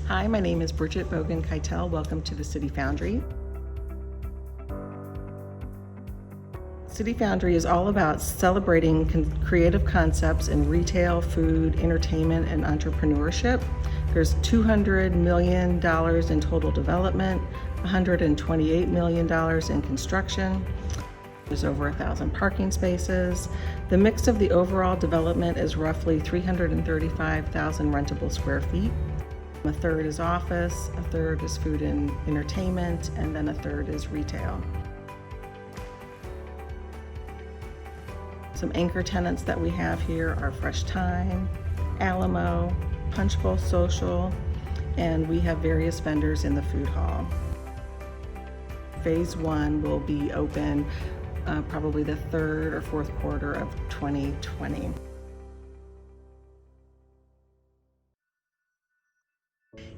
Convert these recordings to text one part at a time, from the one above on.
Hi, my name is Bridget Bogan-Keitel. Welcome to the City Foundry. City Foundry is all about celebrating creative concepts in retail, food, entertainment, and entrepreneurship. There's $200 million in total development, $128 million in construction. There's over 1,000 parking spaces. The mix of the overall development is roughly 335,000 rentable square feet. A third is office, a third is food and entertainment, and then a third is retail. Some anchor tenants that we have here are Fresh Time, Alamo, Punch Bowl Social, and we have various vendors in the food hall. Phase 1 will be open probably the third or fourth quarter of 2020.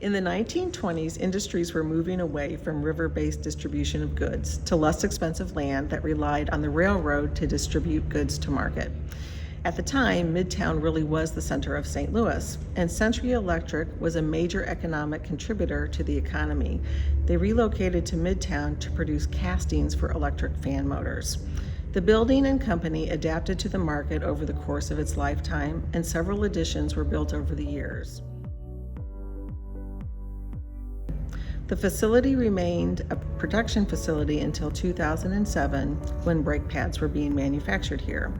In the 1920s, industries were moving away from river-based distribution of goods to less expensive land that relied on the railroad to distribute goods to market. At the time, Midtown really was the center of St. Louis, and Century Electric was a major economic contributor to the economy. They relocated to Midtown to produce castings for electric fan motors. The building and company adapted to the market over the course of its lifetime, and several additions were built over the years. The facility remained a production facility until 2007, when brake pads were being manufactured here.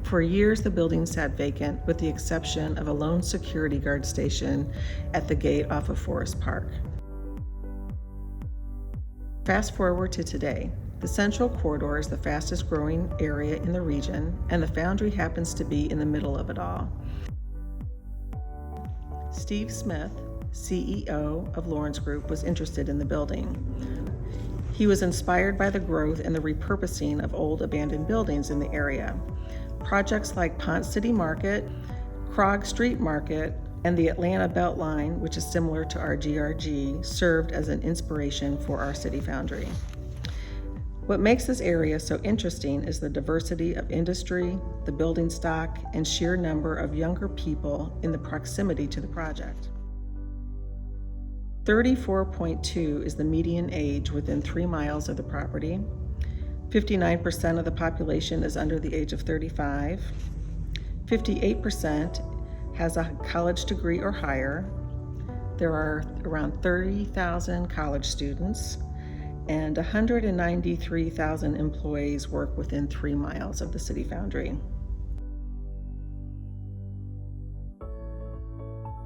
For years, the building sat vacant, with the exception of a lone security guard station at the gate off of Forest Park. Fast forward to today. The Central Corridor is the fastest growing area in the region, and the Foundry happens to be in the middle of it all. Steve Smith, CEO of Lawrence Group, was interested in the building. He was inspired by the growth and the repurposing of old abandoned buildings in the area. Projects like Ponce City Market, Krog Street Market, and the Atlanta Beltline, which is similar to our GRG, served as an inspiration for our City Foundry. What makes this area so interesting is the diversity of industry, the building stock, and sheer number of younger people in the proximity to the project. 34.2 is the median age within 3 miles of the property. 59% of the population is under the age of 35. 58% has a college degree or higher. There are around 30,000 college students, and 193,000 employees work within 3 miles of the City Foundry.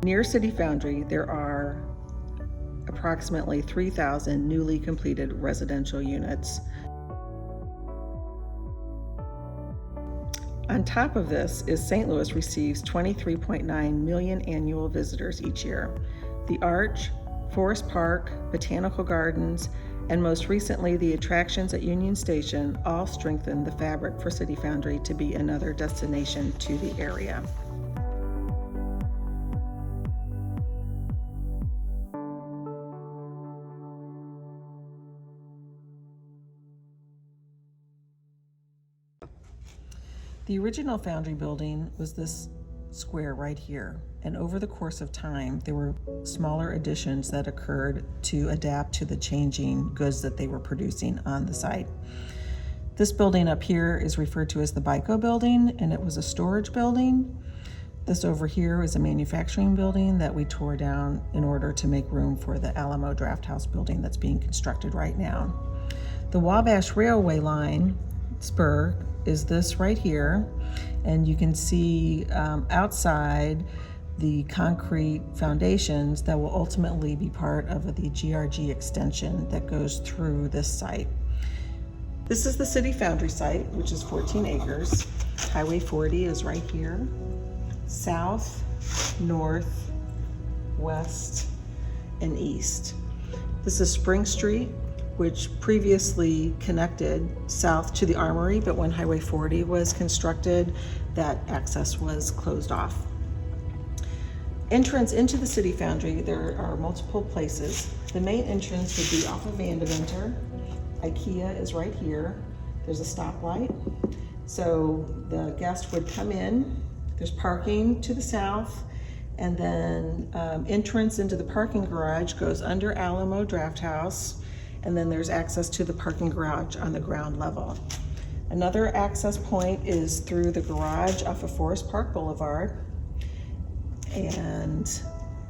Near City Foundry, there are approximately 3,000 newly completed residential units. On top of this is St. Louis receives 23.9 million annual visitors each year. The Arch, Forest Park, Botanical Gardens, and most recently the attractions at Union Station all strengthen the fabric for City Foundry to be another destination to the area. The original Foundry building was this square right here, and over the course of time there were smaller additions that occurred to adapt to the changing goods that they were producing on the site. This building up here is referred to as the BICO building, and it was a storage building. This over here is a manufacturing building that we tore down in order to make room for the Alamo Draft House building that's being constructed right now. The Wabash Railway line spur is this right here, and you can see outside the concrete foundations that will ultimately be part of the GRG extension that goes through this site. This is the City Foundry site, which is 14 acres. Highway 40 is right here. South, north, west, and east. This is Spring Street, which previously connected south to the Armory, but when Highway 40 was constructed, that access was closed off. Entrance into the City Foundry, there are multiple places. The main entrance would be off of Vandeventer. IKEA is right here. There's a stoplight. So the guest would come in. There's parking to the south, And then entrance into the parking garage goes under Alamo Draft House, and then there's access to the parking garage on the ground level. Another access point is through the garage off of Forest Park Boulevard and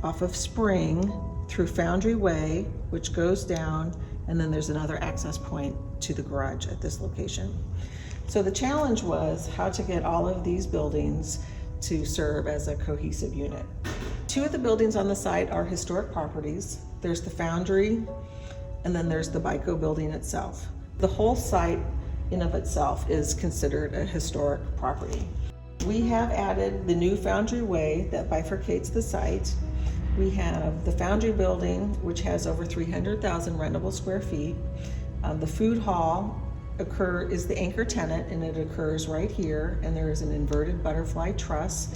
off of Spring through Foundry Way, which goes down, and then there's another access point to the garage at this location. So the challenge was how to get all of these buildings to serve as a cohesive unit. Two of the buildings on the site are historic properties. There's the Foundry, and then there's the BICO building itself. The whole site in of itself is considered a historic property. We have added the new Foundry Way that bifurcates the site. We have the Foundry building, which has over 300,000 rentable square feet. The food hall is the anchor tenant, and it occurs right here, and there is an inverted butterfly truss,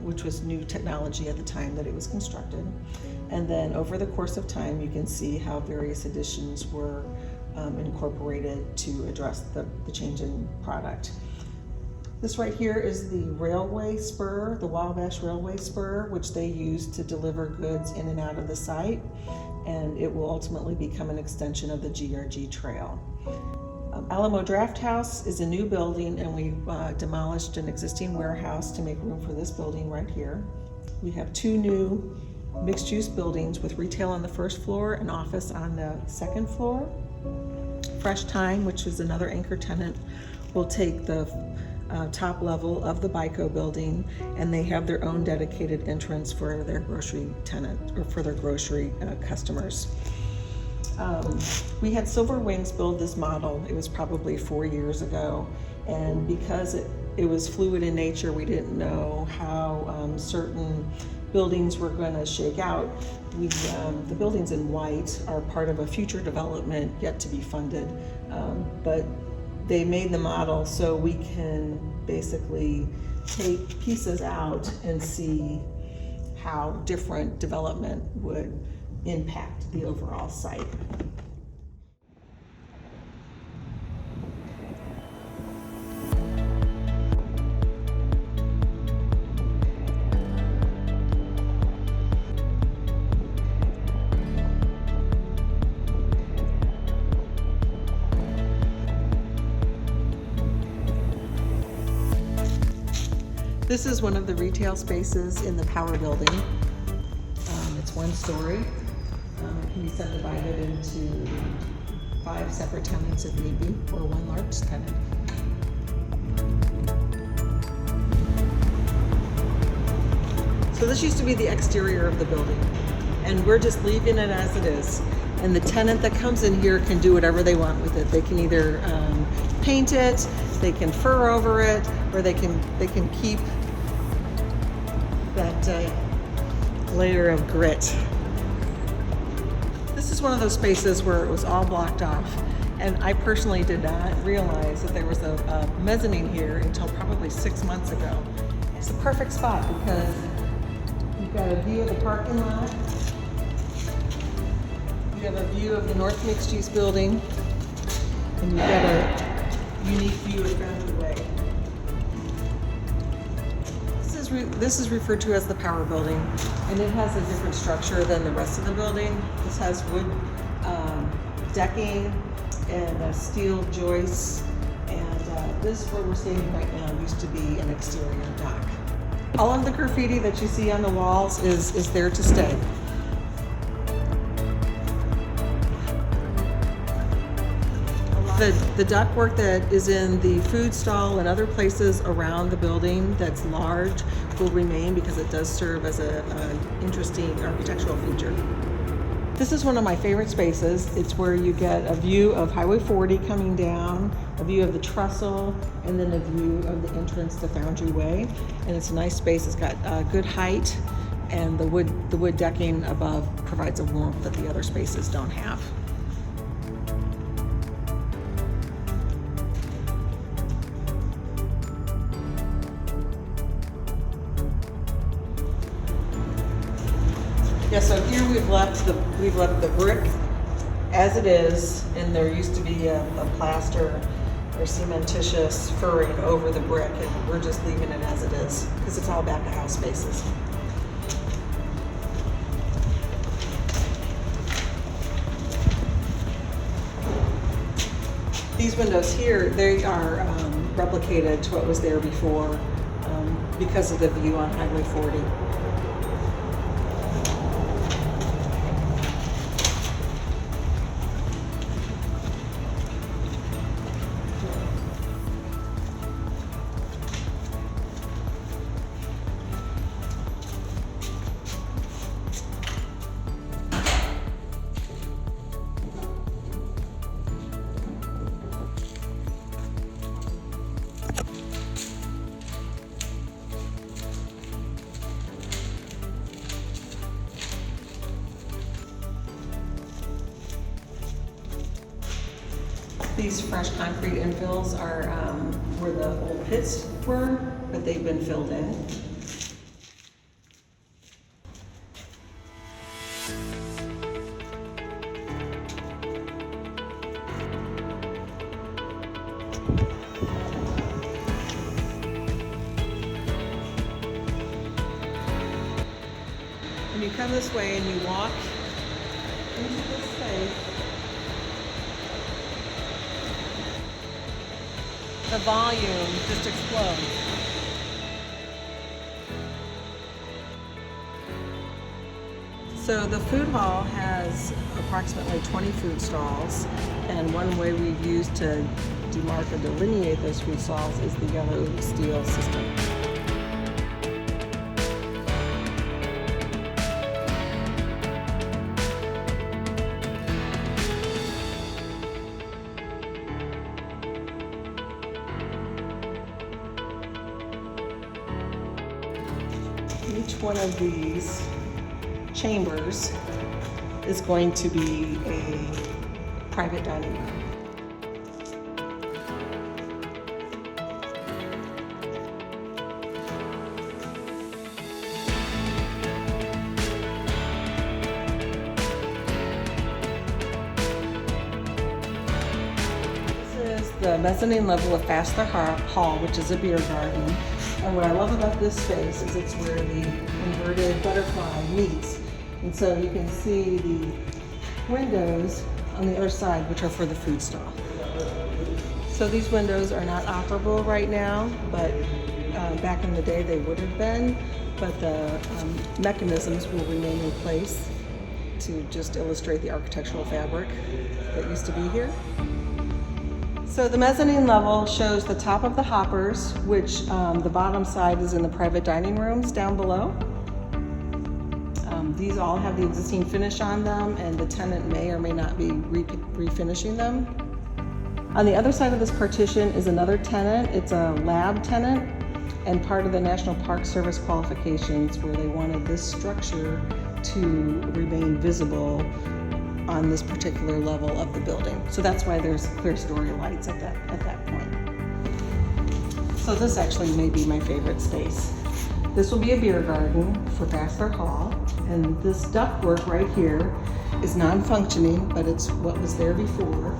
which was new technology at the time that it was constructed. And then over the course of time, you can see how various additions were incorporated to address the change in product. This right here is the railway spur, the Wabash Railway Spur, which they use to deliver goods in and out of the site, and it will ultimately become an extension of the GRG Trail. Alamo Draft House is a new building, and we demolished an existing warehouse to make room for this building right here. We have two new mixed-use buildings with retail on the first floor and office on the second floor. Fresh Time, which is another anchor tenant, will take the top level of the BICO building, and they have their own dedicated entrance for their grocery tenant or for their grocery customers. We had Silver Wings build this model. It was probably 4 years ago, and because it was fluid in nature, we didn't know how certain buildings were going to shake out. The buildings in white are part of a future development yet to be funded, but they made the model so we can basically take pieces out and see how different development would impact the overall site. This is one of the retail spaces in the Power Building. It's one story. It can be subdivided into 5 separate tenants if need be, or one large tenant. So this used to be the exterior of the building, and we're just leaving it as it is. And the tenant that comes in here can do whatever they want with it. They can either paint it, they can fur over it, or they can keep that layer of grit. This is one of those spaces where it was all blocked off, and I personally did not realize that there was a mezzanine here until probably 6 months ago. It's the perfect spot because you've got a view of the parking lot, you have a view of the North Mixed Use Building, and you've got a unique view of Foundry Way. This is referred to as the Power Building, and it has a different structure than the rest of the building. This has wood decking and steel joists, and this where we're standing right now used to be an exterior dock. All of the graffiti that you see on the walls is there to stay. The ductwork that is in the food stall and other places around the building that's large will remain because it does serve as an interesting architectural feature. This is one of my favorite spaces. It's where you get a view of Highway 40 coming down, a view of the trestle, and then a view of the entrance to Foundry Way. And it's a nice space. It's got good height, and the wood decking above provides a warmth that the other spaces don't have. Yeah, so here we've left the brick as it is, and there used to be a plaster or cementitious furring over the brick, and we're just leaving it as it is because it's all back of house spaces. These windows here, they are replicated to what was there before because of the view on Highway 40. These fresh concrete infills are where the old pits were, but they've been filled in. When you come this way and you walk into this space, the volume just explodes. So the food hall has approximately 20 food stalls, and one way we've used to demarc or delineate those food stalls is the yellow steel system. Each one of these chambers is going to be a private dining room. This is the mezzanine level of Fassler Hall, which is a beer garden. And what I love about this space is it's where the inverted butterfly meets. And so you can see the windows on the other side, which are for the food stall. So these windows are not operable right now, but back in the day they would have been. But the mechanisms will remain in place to just illustrate the architectural fabric that used to be here. So the mezzanine level shows the top of the hoppers, which the bottom side is in the private dining rooms down below. These all have the existing finish on them, and the tenant may or may not be refinishing them. On the other side of this partition is another tenant. It's a lab tenant, and part of the National Park Service qualifications where they wanted this structure to remain visible on this particular level of the building. So that's why there's clear story lights at that point. So this actually may be my favorite space. This will be a beer garden for Fassler Hall, and this ductwork right here is non-functioning, but it's what was there before,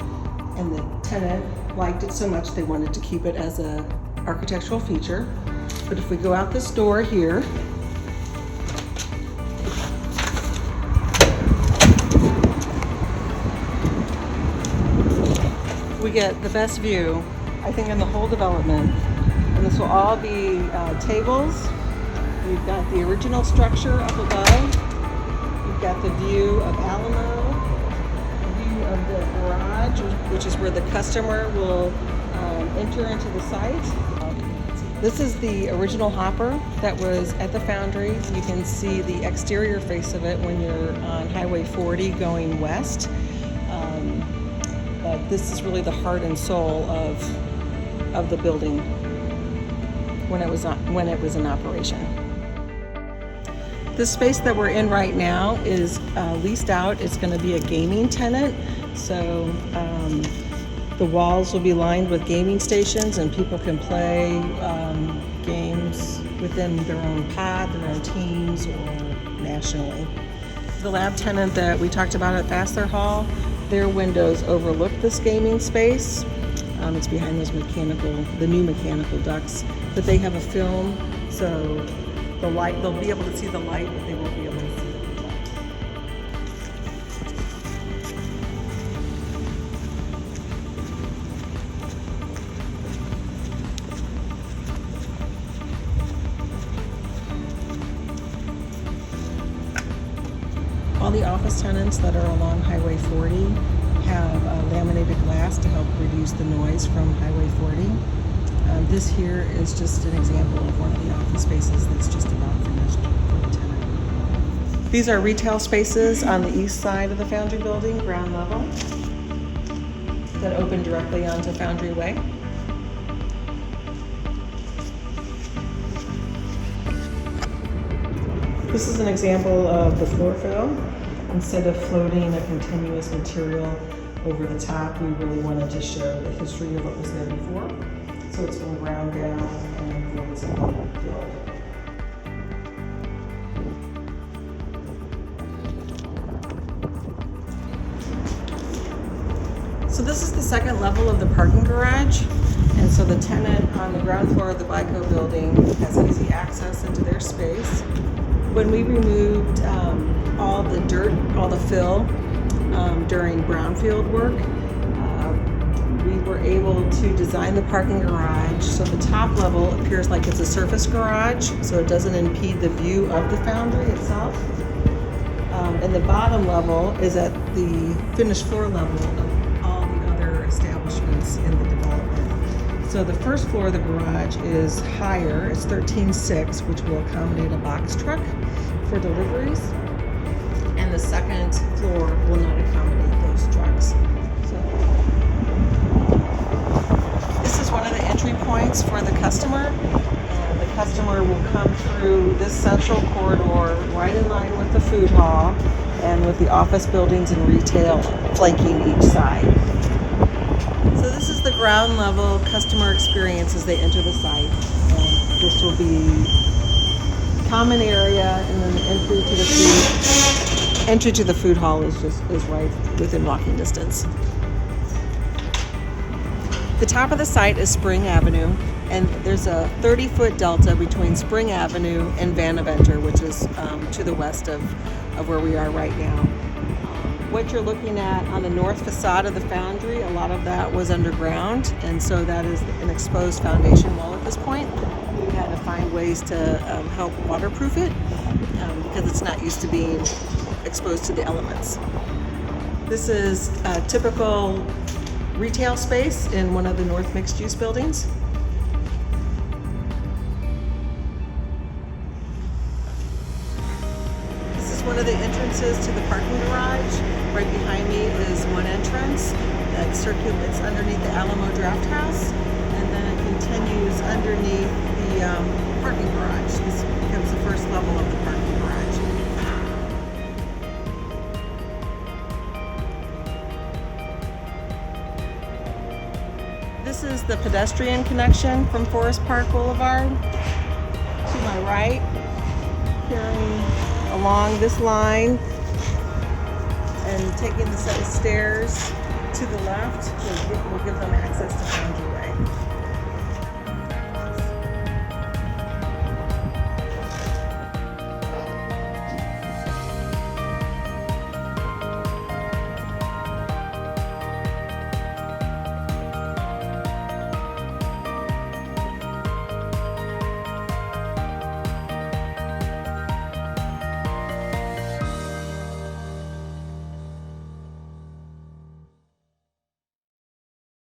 and the tenant liked it so much they wanted to keep it as an architectural feature. But if we go out this door here, we get the best view, I think, in the whole development. And this will all be tables. We've got the original structure up above. We've got the view of Alamo, the view of the garage, which is where the customer will enter into the site. This is the original hopper that was at the Foundry. You can see the exterior face of it when you're on Highway 40 going west. But this is really the heart and soul of the building when it was in operation. The space that we're in right now is leased out. It's going to be a gaming tenant, so the walls will be lined with gaming stations, and people can play games within their own pod, their own teams, or nationally. The lab tenant that we talked about at Fassler Hall, their windows overlook this gaming space. It's behind those the new mechanical ducts, but they have a film, so they'll be able to see the light, but they won't be able to see the light. All the office tenants that are along Highway 40 have laminated glass to help reduce the noise from Highway 40. This here is just an example of one of the office spaces that's just about finished for the tenant. These are retail spaces on the east side of the Foundry building, ground level, that open directly onto Foundry Way. This is an example of the floor fill. Instead of floating a continuous material over the top, we really wanted to show the history of what was there before. So it's been ground down and floats filled. So this is the second level of the parking garage. And so the tenant on the ground floor of the BICO building has easy access into their space. When we removed all the dirt, all the fill during brownfield work, we were able to design the parking garage so the top level appears like it's a surface garage, so it doesn't impede the view of the foundry itself. And the bottom level is at the finished floor level of all the other establishments in the development. So the first floor of the garage is higher, it's 13.6, which will accommodate a box truck for deliveries. And the second floor will not accommodate those trucks. So this is one of the entry points for the customer. The customer will come through this central corridor right in line with the food hall and with the office buildings and retail flanking each side. So this is the ground level customer experience as they enter the site. This will be common area, and then the entry to the food hall is right within walking distance. The top of the site is Spring Avenue, and there's a 30-foot delta between Spring Avenue and Vantage, which is to the west of where we are right now. What you're looking at on the north facade of the foundry, a lot of that was underground, and so that is an exposed foundation wall at this point. We had to find ways to help waterproof it because it's not used to being exposed to the elements. This is a typical retail space in one of the north mixed-use buildings. This is one of the entrances to the parking garage. Right behind me is one entrance that circulates underneath the Alamo Draft House, and then it continues underneath the parking garage. This becomes the first level of the parking garage. This is the pedestrian connection from Forest Park Boulevard. To my right, carrying along this line and taking the set of stairs to the left will give them access to Foundry.